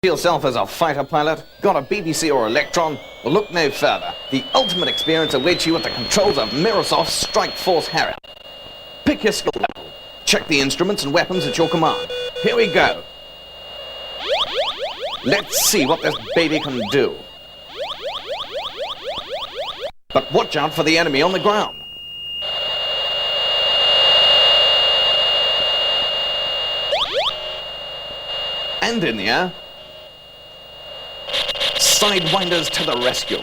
Yourself as a fighter pilot? Got a BBC or Electron? Well, look no further. The ultimate experience awaits you at the controls of Mirrorsoft's Strikeforce Harrier. Pick your skill level. Check the instruments and weapons at your command. Here we go. Let's see what this baby can do. But watch out for the enemy on the ground. And in the air. Sidewinders to the rescue.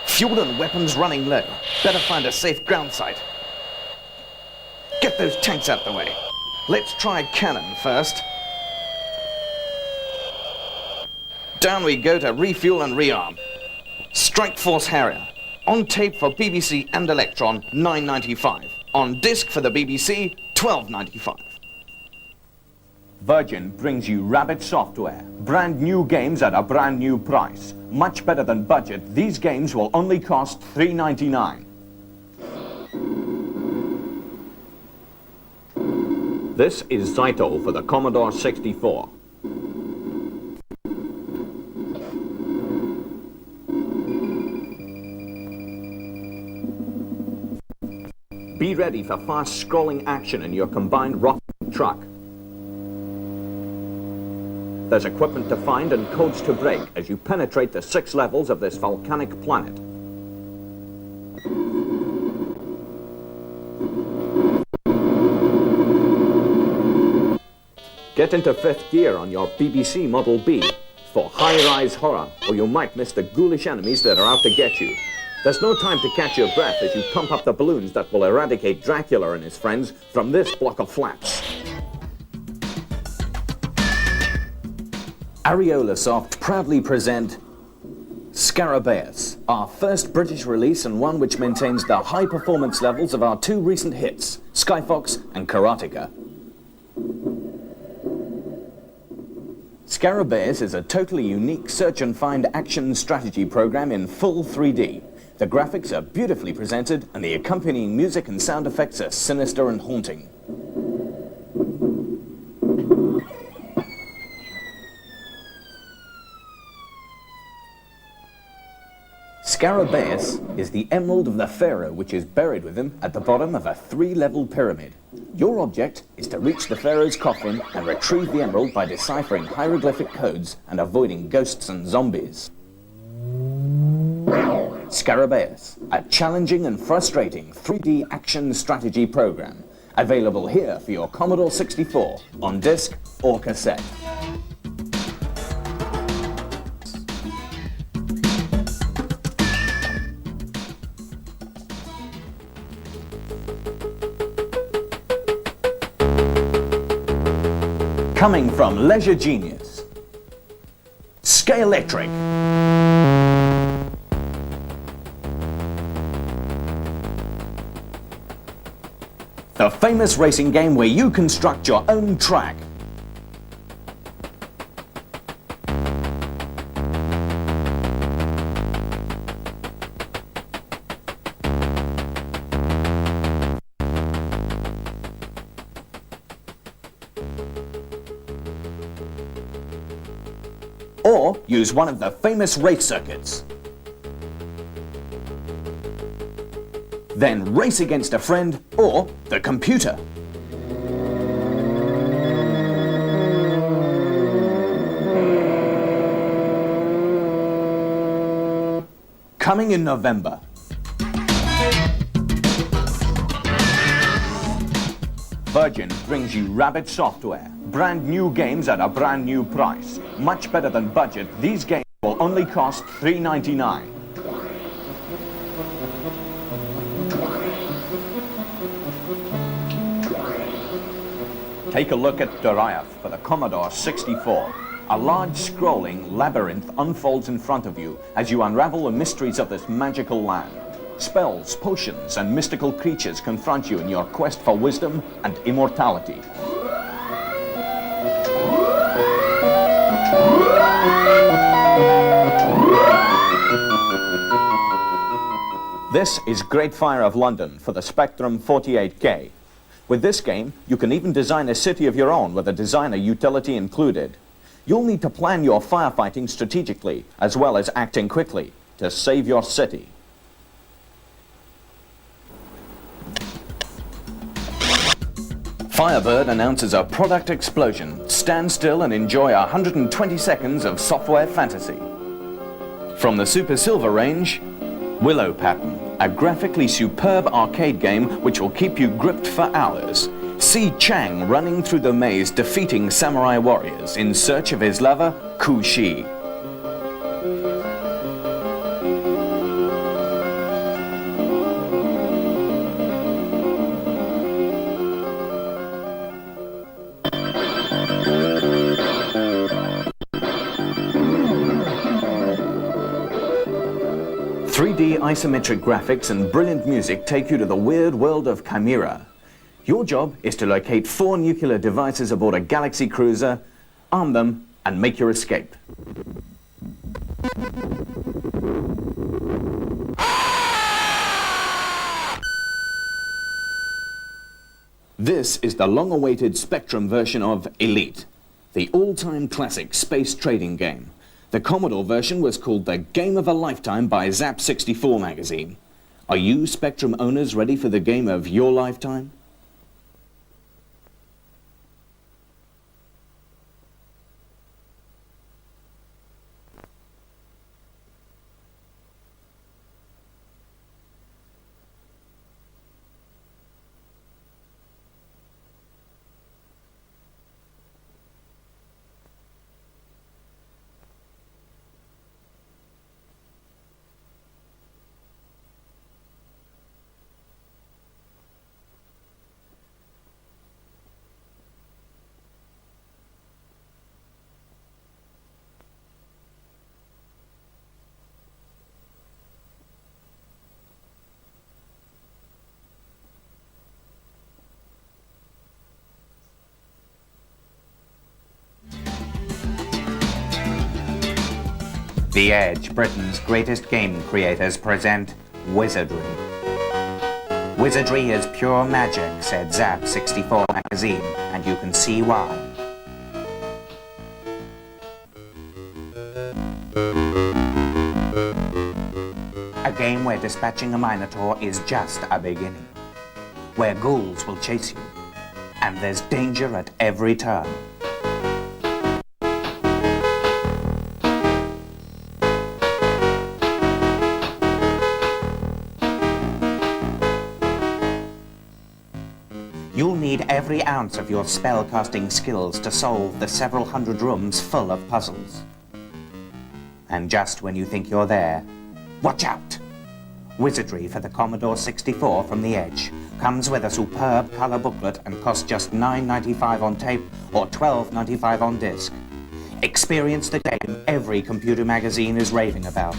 Fuel and weapons running low. Better find a safe ground site. Get those tanks out the way. Let's try cannon first. Down we go to refuel and rearm. Strikeforce Harrier. On tape for BBC and Electron, $9.95. On disc for the BBC, $12.95. Virgin brings you Rabbit software. Brand new games at a brand new price. Much better than budget, these games will only cost $3.99. This is Zyto for the Commodore 64. Be ready for fast scrolling action in your combined rocket truck. There's equipment to find and codes to break as you penetrate the 6 levels of this volcanic planet. Get into 5th gear on your BBC Model B for high-rise horror, or you might miss the ghoulish enemies that are out to get you. There's no time to catch your breath as you pump up the balloons that will eradicate Dracula and his friends from this block of flats. Ariolasoft proudly present Scarabaeus, our first British release and one which maintains the high performance levels of our 2 recent hits, Skyfox and Karateka. Scarabaeus is a totally unique search and find action strategy program in full 3D. The graphics are beautifully presented and the accompanying music and sound effects are sinister and haunting. Scarabaeus is the emerald of the pharaoh which is buried with him at the bottom of a 3-level pyramid. Your object is to reach the pharaoh's coffin and retrieve the emerald by deciphering hieroglyphic codes and avoiding ghosts and zombies. Scarabaeus, a challenging and frustrating 3D action strategy program. Available here for your Commodore 64 on disc or cassette. Coming from Leisure Genius, Scalextric. The famous racing game where you construct your own track. Or use one of the famous race circuits. Then race against a friend or the computer. Coming in November. Virgin brings you Rabbit software. Brand new games at a brand new price. Much better than budget, these games will only cost $3.99. Take a look at Doriath for the Commodore 64. A large scrolling labyrinth unfolds in front of you as you unravel the mysteries of this magical land. Spells, potions, and mystical creatures confront you in your quest for wisdom and immortality. This is Great Fire of London for the Spectrum 48K. With this game, you can even design a city of your own with a designer utility included. You'll need to plan your firefighting strategically, as well as acting quickly, to save your city. Firebird announces a product explosion. Stand still and enjoy 120 seconds of software fantasy. From the Super Silver range, Willow pattern, a graphically superb arcade game which will keep you gripped for hours. See Chang running through the maze defeating samurai warriors in search of his lover, Ku Shi. Isometric graphics and brilliant music take you to the weird world of Chimera. Your job is to locate 4 nuclear devices aboard a galaxy cruiser, arm them, and make your escape. This is the long-awaited Spectrum version of Elite, the all-time classic space trading game. The Commodore version was called the Game of a Lifetime by Zap 64 magazine. Are you Spectrum owners ready for the game of your lifetime? The Edge, Britain's greatest game creators, present Wizardry. Wizardry is pure magic, said Zap 64 magazine, and you can see why. A game where dispatching a Minotaur is just a beginning, where ghouls will chase you, and there's danger at every turn. You'll need every ounce of your spellcasting skills to solve the several hundred rooms full of puzzles. And just when you think you're there, watch out! Wizardry for the Commodore 64 from The Edge comes with a superb colour booklet and costs just $9.95 on tape or $12.95 on disc. Experience the game every computer magazine is raving about.